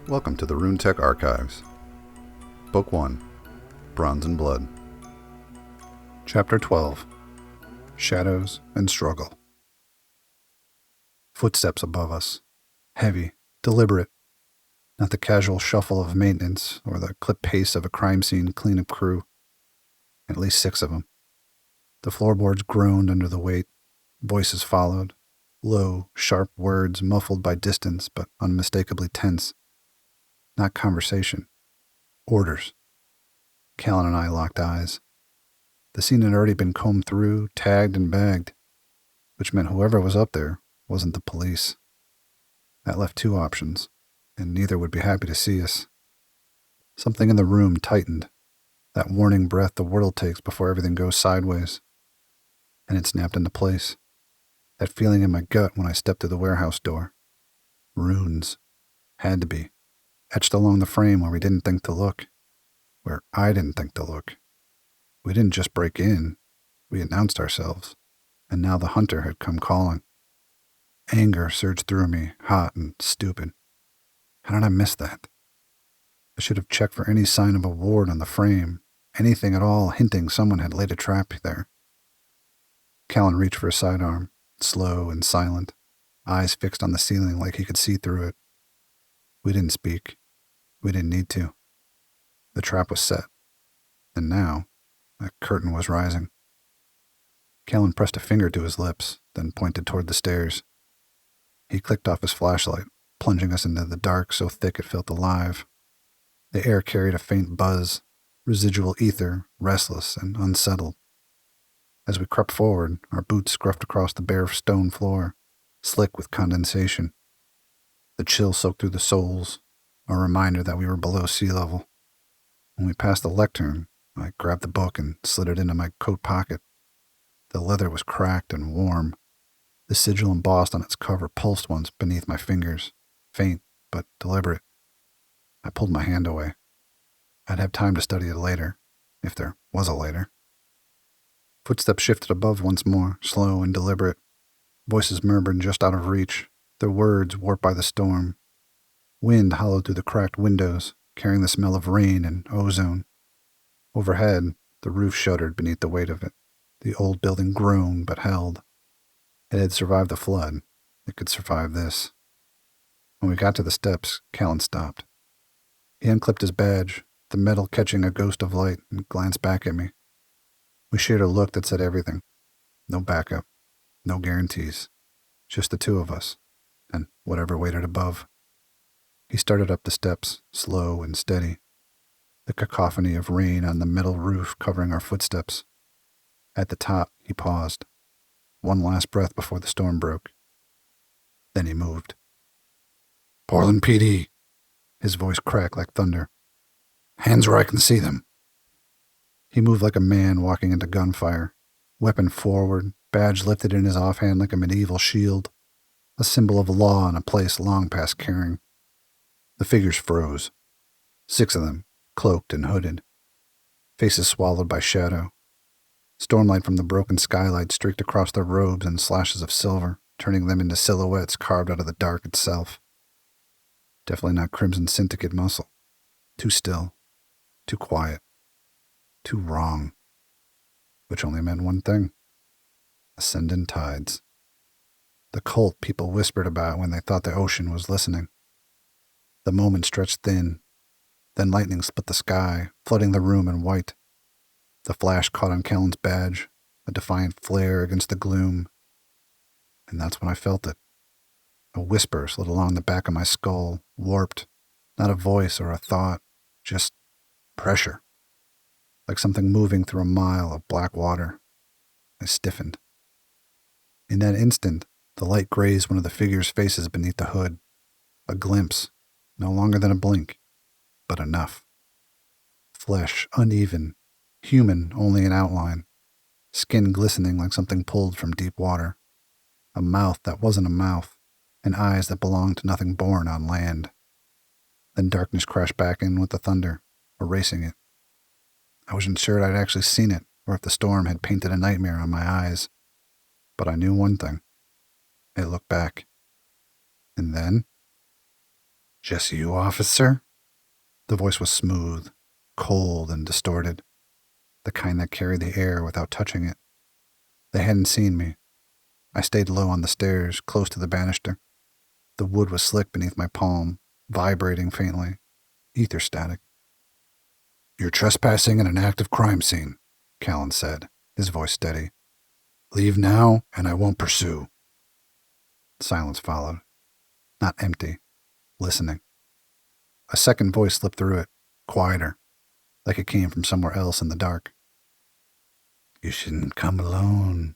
Welcome to the Runetech Archives. Book 1, Bronze and Blood. Chapter 12, Shadows and Struggle. Footsteps above us. Heavy, deliberate. Not the casual shuffle of maintenance or the clip pace of a crime scene cleanup crew. At least 6 of them. The floorboards groaned under the weight. Voices followed. Low, sharp words muffled by distance but unmistakably tense. Not conversation. Orders. Callen and I locked eyes. The scene had already been combed through, tagged, and bagged, which meant whoever was up there wasn't the police. That left 2 options, and neither would be happy to see us. Something in the room tightened, that warning breath the world takes before everything goes sideways. And it snapped into place. That feeling in my gut when I stepped through the warehouse door. Runes. Had to be. Etched along the frame where we didn't think to look. Where I didn't think to look. We didn't just break in. We announced ourselves. And now the hunter had come calling. Anger surged through me, hot and stupid. How did I miss that? I should have checked for any sign of a ward on the frame, anything at all hinting someone had laid a trap there. Callen reached for a sidearm, slow and silent, eyes fixed on the ceiling like he could see through it. We didn't speak. We didn't need to. The trap was set. And now, a curtain was rising. Callen pressed a finger to his lips, then pointed toward the stairs. He clicked off his flashlight, plunging us into the dark so thick it felt alive. The air carried a faint buzz, residual ether, restless and unsettled. As we crept forward, our boots scruffed across the bare stone floor, slick with condensation. The chill soaked through the soles, a reminder that we were below sea level. When we passed the lectern, I grabbed the book and slid it into my coat pocket. The leather was cracked and warm. The sigil embossed on its cover pulsed once beneath my fingers, faint but deliberate. I pulled my hand away. I'd have time to study it later, if there was a later. Footsteps shifted above once more, slow and deliberate. Voices murmured just out of reach, their words warped by the storm. Wind hollowed through the cracked windows, carrying the smell of rain and ozone. Overhead, the roof shuddered beneath the weight of it. The old building groaned but held. It had survived the flood. It could survive this. When we got to the steps, Callen stopped. He unclipped his badge, the metal catching a ghost of light, and glanced back at me. We shared a look that said everything. No backup. No guarantees. Just the 2 of us, and whatever waited above. He started up the steps, slow and steady. The cacophony of rain on the metal roof covering our footsteps. At the top, he paused. One last breath before the storm broke. Then he moved. "Portland PD." His voice cracked like thunder. "Hands where I can see them." He moved like a man walking into gunfire. Weapon forward, badge lifted in his offhand like a medieval shield. A symbol of law in a place long past caring. The figures froze. 6 of them, cloaked and hooded. Faces swallowed by shadow. Stormlight from the broken skylight streaked across their robes in slashes of silver, turning them into silhouettes carved out of the dark itself. Definitely not Crimson Syndicate muscle. Too still. Too quiet. Too wrong. Which only meant one thing. Ascendant tides. The cult people whispered about when they thought the ocean was listening. The moment stretched thin. Then lightning split the sky, flooding the room in white. The flash caught on Callen's badge, a defiant flare against the gloom. And that's when I felt it. A whisper slid along the back of my skull, warped. Not a voice or a thought, just pressure. Like something moving through a mile of black water. I stiffened. In that instant, the light grazed one of the figure's faces beneath the hood. A glimpse, no longer than a blink, but enough. Flesh uneven, human only in outline, skin glistening like something pulled from deep water. A mouth that wasn't a mouth, and eyes that belonged to nothing born on land. Then darkness crashed back in with the thunder, erasing it. I wasn't sure I'd actually seen it, or if the storm had painted a nightmare on my eyes. But I knew one thing. It looked back. And then Just you, officer? The voice was smooth, cold, and distorted, the kind that carried the air without touching it. They hadn't seen me. I stayed low on the stairs, close to the banister. The wood was slick beneath my palm, vibrating faintly, ether static. You're trespassing in an active crime scene, Callen said, his voice steady. Leave now, and I won't pursue. Silence followed. Not empty. Listening. A second voice slipped through it, quieter, like it came from somewhere else in the dark. You shouldn't come alone.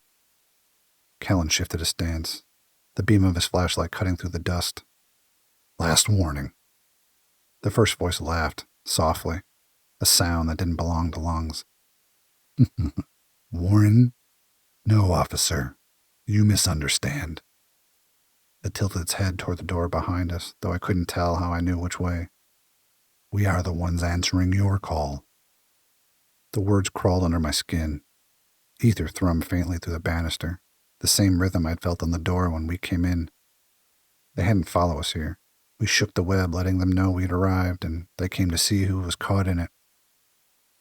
Callen shifted his stance, the beam of his flashlight cutting through the dust. Last warning. The first voice laughed, softly, a sound that didn't belong to lungs. Warren? No, officer. You misunderstand. It tilted its head toward the door behind us, though I couldn't tell how I knew which way. We are the ones answering your call. The words crawled under my skin. Ether thrummed faintly through the banister, the same rhythm I'd felt on the door when we came in. They hadn't followed us here. We shook the web, letting them know we'd arrived, and they came to see who was caught in it.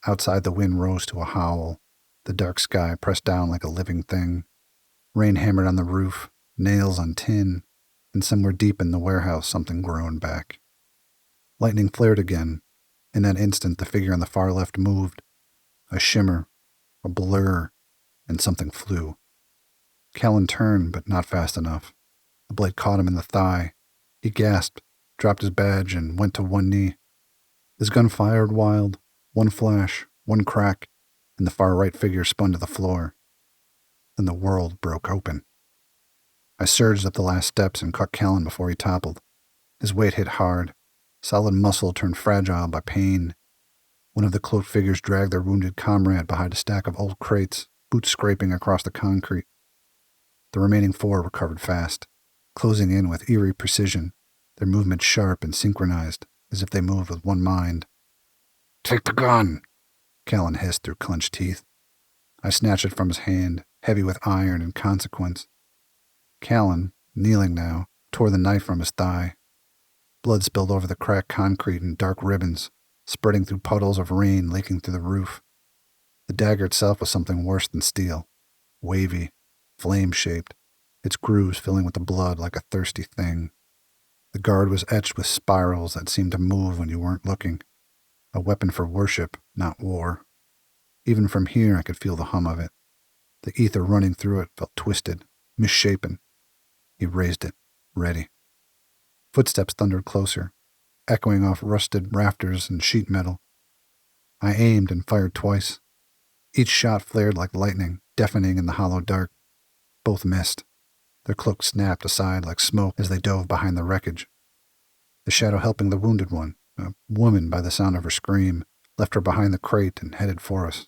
Outside, the wind rose to a howl. The dark sky pressed down like a living thing. Rain hammered on the roof, nails on tin, and somewhere deep in the warehouse something groaned back. Lightning flared again. In that instant, the figure on the far left moved. A shimmer, a blur, and something flew. Callen turned, but not fast enough. The blade caught him in the thigh. He gasped, dropped his badge, and went to one knee. His gun fired wild, one flash, one crack, and the far right figure spun to the floor. Then the world broke open. I surged up the last steps and caught Callen before he toppled. His weight hit hard. Solid muscle turned fragile by pain. One of the cloaked figures dragged their wounded comrade behind a stack of old crates, boots scraping across the concrete. The remaining four recovered fast, closing in with eerie precision, their movements sharp and synchronized, as if they moved with one mind. Take the gun, Callen hissed through clenched teeth. I snatched it from his hand, heavy with iron and consequence. Callen, kneeling now, tore the knife from his thigh. Blood spilled over the cracked concrete in dark ribbons, spreading through puddles of rain leaking through the roof. The dagger itself was something worse than steel, wavy, flame-shaped, its grooves filling with the blood like a thirsty thing. The guard was etched with spirals that seemed to move when you weren't looking. A weapon for worship, not war. Even from here I could feel the hum of it. The ether running through it felt twisted, misshapen. He raised it, ready. Footsteps thundered closer, echoing off rusted rafters and sheet metal. I aimed and fired twice. Each shot flared like lightning, deafening in the hollow dark. Both missed. Their cloaks snapped aside like smoke as they dove behind the wreckage. The shadow helping the wounded one, a woman by the sound of her scream, left her behind the crate and headed for us.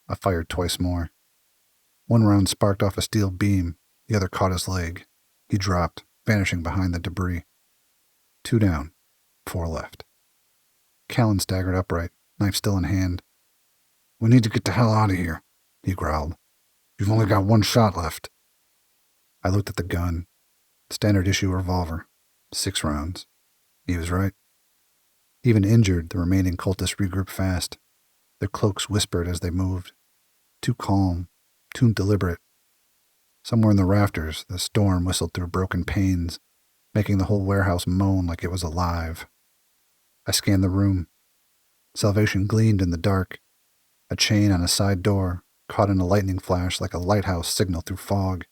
I fired twice more. One round sparked off a steel beam, the other caught his leg. He dropped, vanishing behind the debris. 2 down, 4 left. Callen staggered upright, knife still in hand. We need to get the hell out of here, he growled. You've only got 1 shot left. I looked at the gun. Standard issue revolver. 6 rounds. He was right. Even injured, the remaining cultists regrouped fast. Their cloaks whispered as they moved. Too calm, too deliberate. Somewhere in the rafters, the storm whistled through broken panes, making the whole warehouse moan like it was alive. I scanned the room. Salvation gleamed in the dark. A chain on a side door, caught in a lightning flash like a lighthouse signal through fog.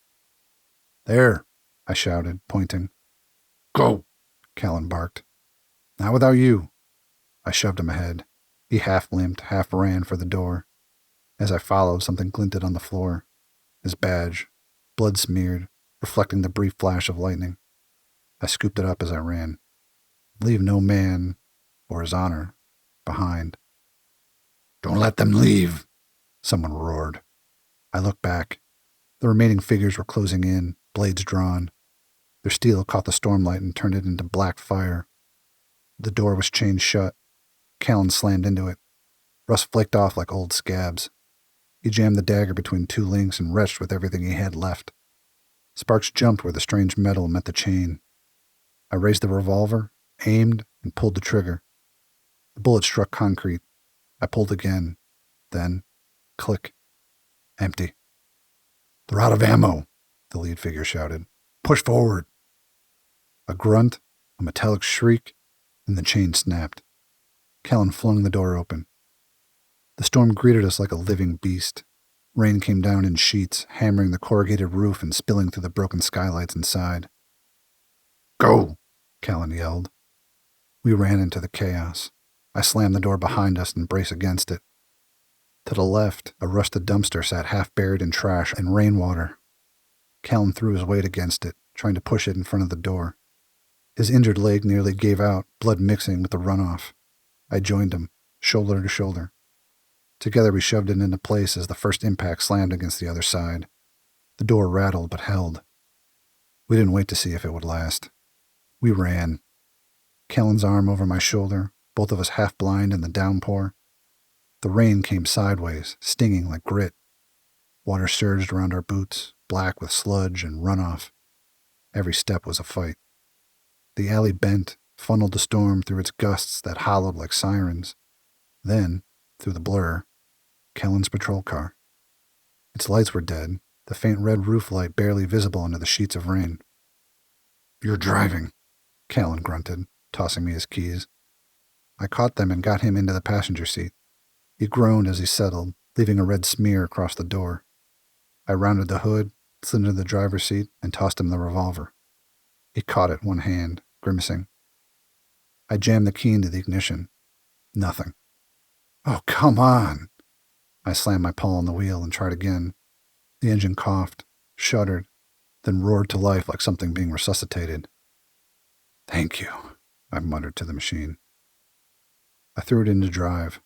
There, I shouted, pointing. Go, Callen barked. Not without you. I shoved him ahead. He half limped, half ran for the door. As I followed, something glinted on the floor. His badge, blood-smeared, reflecting the brief flash of lightning. I scooped it up as I ran. Leave no man, or his honor, behind. Don't let them leave, someone roared. I looked back. The remaining figures were closing in, blades drawn. Their steel caught the stormlight and turned it into black fire. The door was chained shut. Callen slammed into it. Rust flaked off like old scabs. He jammed the dagger between 2 links and wrenched with everything he had left. Sparks jumped where the strange metal met the chain. I raised the revolver, aimed, and pulled the trigger. The bullet struck concrete. I pulled again. Then, click. Empty. "They're out of ammo," the lead figure shouted. "Push forward." A grunt, a metallic shriek, and the chain snapped. Callen flung the door open. The storm greeted us like a living beast. Rain came down in sheets, hammering the corrugated roof and spilling through the broken skylights inside. "Go!" Callen yelled. We ran into the chaos. I slammed the door behind us and braced against it. To the left, a rusted dumpster sat half buried in trash and rainwater. Callen threw his weight against it, trying to push it in front of the door. His injured leg nearly gave out, blood mixing with the runoff. I joined him, shoulder to shoulder. Together we shoved it into place as the first impact slammed against the other side. The door rattled but held. We didn't wait to see if it would last. We ran. Callen's arm over my shoulder, both of us half blind in the downpour. The rain came sideways, stinging like grit. Water surged around our boots, black with sludge and runoff. Every step was a fight. The alley bent, funneled the storm through its gusts that hollowed like sirens. Then, through the blur, Callen's patrol car. Its lights were dead, the faint red roof light barely visible under the sheets of rain. "You're driving," Callen grunted, tossing me his keys. I caught them and got him into the passenger seat. He groaned as he settled, leaving a red smear across the door. I rounded the hood, slid into the driver's seat, and tossed him the revolver. He caught it one hand, grimacing. I jammed the key into the ignition. Nothing. "Oh, come on!" I slammed my paw on the wheel and tried again. The engine coughed, shuddered, then roared to life like something being resuscitated. "Thank you," I muttered to the machine. I threw it into drive.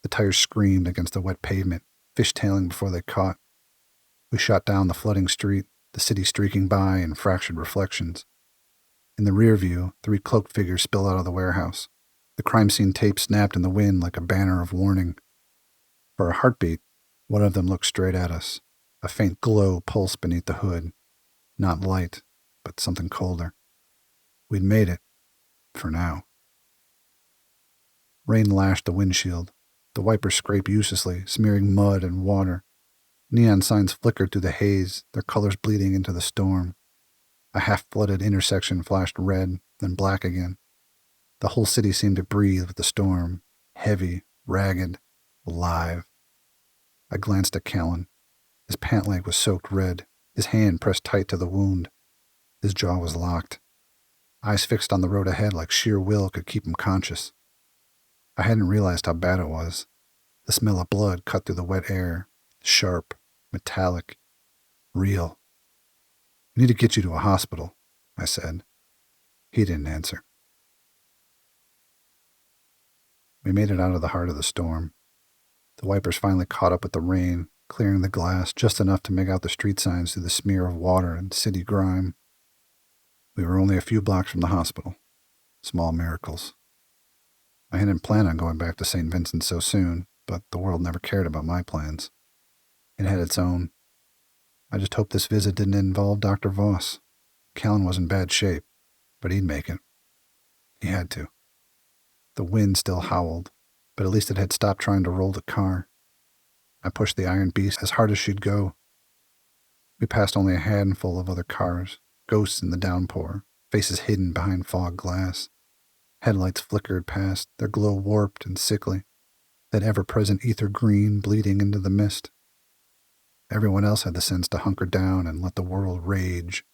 The tires screamed against the wet pavement, fishtailing before they caught. We shot down the flooding street, the city streaking by in fractured reflections. In the rear view, 3 cloaked figures spilled out of the warehouse. The crime scene tape snapped in the wind like a banner of warning. For a heartbeat, one of them looked straight at us. A faint glow pulsed beneath the hood. Not light, but something colder. We'd made it. For now. Rain lashed the windshield. The wipers scraped uselessly, smearing mud and water. Neon signs flickered through the haze, their colors bleeding into the storm. A half-flooded intersection flashed red, then black again. The whole city seemed to breathe with the storm, heavy, ragged, alive. I glanced at Callen. His pant leg was soaked red, his hand pressed tight to the wound. His jaw was locked. Eyes fixed on the road ahead like sheer will could keep him conscious. I hadn't realized how bad it was. The smell of blood cut through the wet air, sharp, metallic, real. "We need to get you to a hospital," I said. He didn't answer. We made it out of the heart of the storm. The wipers finally caught up with the rain, clearing the glass just enough to make out the street signs through the smear of water and city grime. We were only a few blocks from the hospital. Small miracles. I hadn't planned on going back to St. Vincent so soon, but the world never cared about my plans. It had its own. I just hoped this visit didn't involve Dr. Voss. Callen was in bad shape, but he'd make it. He had to. The wind still howled, but at least it had stopped trying to roll the car. I pushed the iron beast as hard as she'd go. We passed only a handful of other cars, ghosts in the downpour, faces hidden behind fog glass. Headlights flickered past, their glow warped and sickly, that ever-present ether green bleeding into the mist. Everyone else had the sense to hunker down and let the world rage.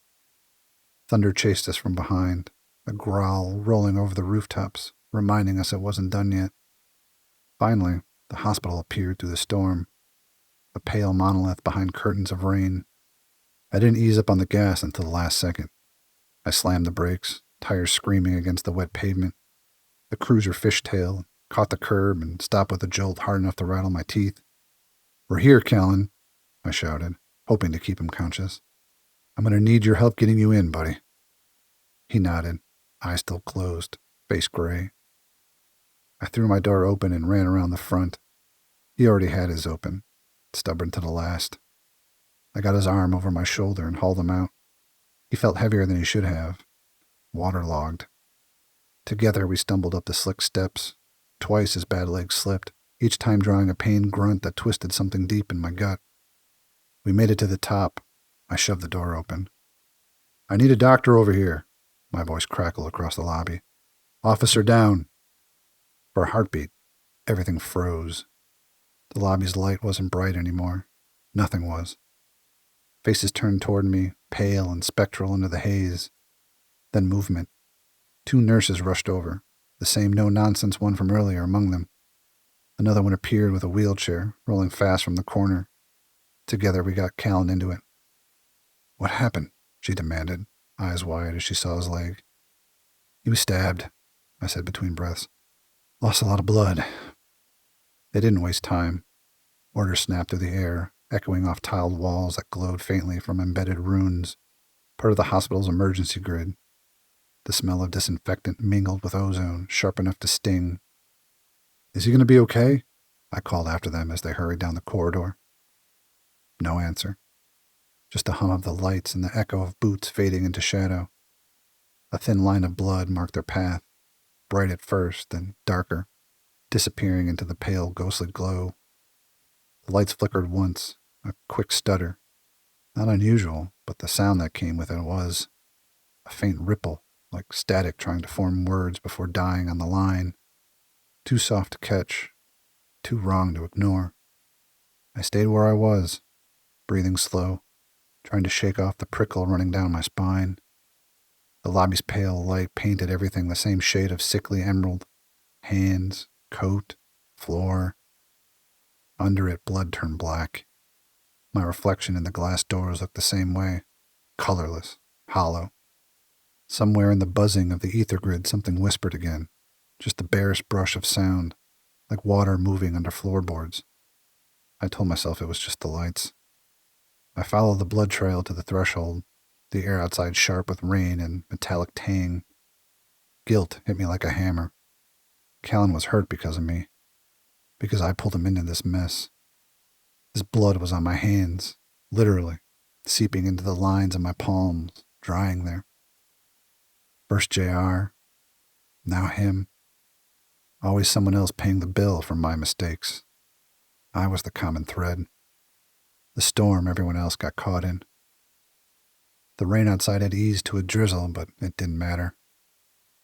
Thunder chased us from behind, a growl rolling over the rooftops, reminding us it wasn't done yet. Finally, the hospital appeared through the storm, a pale monolith behind curtains of rain. I didn't ease up on the gas until the last second. I slammed the brakes, tires screaming against the wet pavement. The cruiser fishtailed, caught the curb, and stopped with a jolt hard enough to rattle my teeth. "We're here, Callen," I shouted, hoping to keep him conscious. "I'm going to need your help getting you in, buddy." He nodded, eyes still closed, face gray. I threw my door open and ran around the front. He already had his open, stubborn to the last. I got his arm over my shoulder and hauled him out. He felt heavier than he should have, waterlogged. Together we stumbled up the slick steps. Twice his bad leg slipped, each time drawing a pained grunt that twisted something deep in my gut. We made it to the top. I shoved the door open. "I need a doctor over here," my voice crackled across the lobby. "Officer down." For a heartbeat, everything froze. The lobby's light wasn't bright anymore. Nothing was. Faces turned toward me, pale and spectral under the haze. Then movement. 2 nurses rushed over, the same no-nonsense one from earlier among them. Another one appeared with a wheelchair, rolling fast from the corner. Together we got Callen into it. "What happened?" she demanded, eyes wide as she saw his leg. "He was stabbed," I said between breaths. "Lost a lot of blood." They didn't waste time. Orders snapped through the air, echoing off tiled walls that glowed faintly from embedded runes, part of the hospital's emergency grid. The smell of disinfectant mingled with ozone, sharp enough to sting. "Is he going to be okay?" I called after them as they hurried down the corridor. No answer. Just the hum of the lights and the echo of boots fading into shadow. A thin line of blood marked their path, bright at first, then darker, disappearing into the pale, ghostly glow. The lights flickered once, a quick stutter. Not unusual, but the sound that came with it was a faint ripple, like static trying to form words before dying on the line. Too soft to catch, too wrong to ignore. I stayed where I was, breathing slow, trying to shake off the prickle running down my spine. The lobby's pale light painted everything the same shade of sickly emerald. Hands, coat, floor. Under it, blood turned black. My reflection in the glass doors looked the same way, colorless, hollow. Somewhere in the buzzing of the ether grid, something whispered again, just the barest brush of sound, like water moving under floorboards. I told myself it was just the lights. I followed the blood trail to the threshold, the air outside sharp with rain and metallic tang. Guilt hit me like a hammer. Callen was hurt because of me, because I pulled him into this mess. His blood was on my hands, literally, seeping into the lines of my palms, drying there. First JR, now him. Always someone else paying the bill for my mistakes. I was the common thread. The storm everyone else got caught in. The rain outside had eased to a drizzle, but it didn't matter.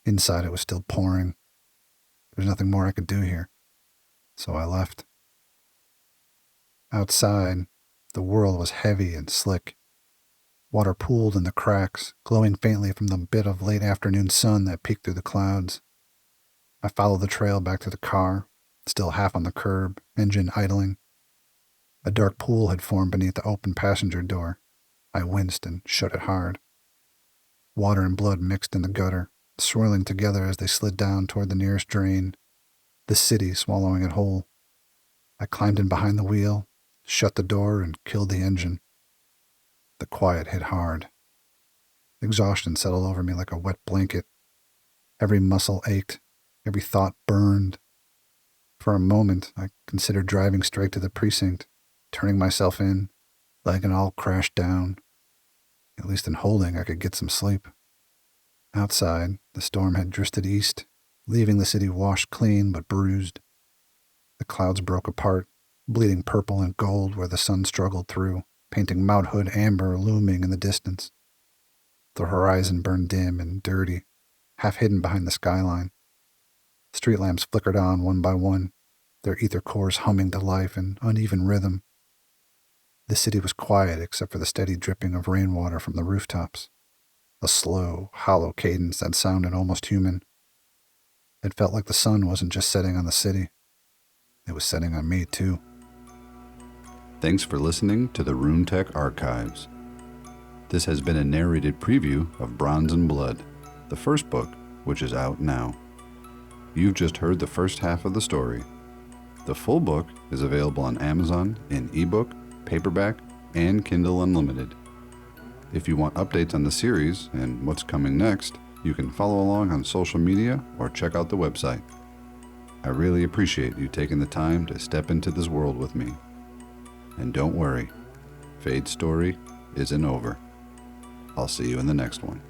Inside it was still pouring. There's nothing more I could do here. So I left. Outside, the world was heavy and slick. Water pooled in the cracks, glowing faintly from the bit of late afternoon sun that peeked through the clouds. I followed the trail back to the car, still half on the curb, engine idling. A dark pool had formed beneath the open passenger door. I winced and shut it hard. Water and blood mixed in the gutter, swirling together as they slid down toward the nearest drain, the city swallowing it whole. I climbed in behind the wheel, shut the door, and killed the engine. The quiet hit hard. Exhaustion settled over me like a wet blanket. Every muscle ached, every thought burned. For a moment, I considered driving straight to the precinct, turning myself in, letting it all crash down. At least in holding, I could get some sleep. Outside, the storm had drifted east, leaving the city washed clean but bruised. The clouds broke apart, bleeding purple and gold where the sun struggled through, painting Mount Hood amber looming in the distance. The horizon burned dim and dirty, half hidden behind the skyline. Street lamps flickered on one by one, their ether cores humming to life in uneven rhythm. The city was quiet except for the steady dripping of rainwater from the rooftops, a slow, hollow cadence that sounded almost human. It felt like the sun wasn't just setting on the city. It was setting on me, too. Thanks for listening to the Runetech Archives. This has been a narrated preview of Bronze and Blood, the first book, which is out now. You've just heard the first half of the story. The full book is available on Amazon in ebook, paperback, and Kindle Unlimited. If you want updates on the series and what's coming next, you can follow along on social media or check out the website. I really appreciate you taking the time to step into this world with me. And don't worry, Fade's story isn't over. I'll see you in the next one.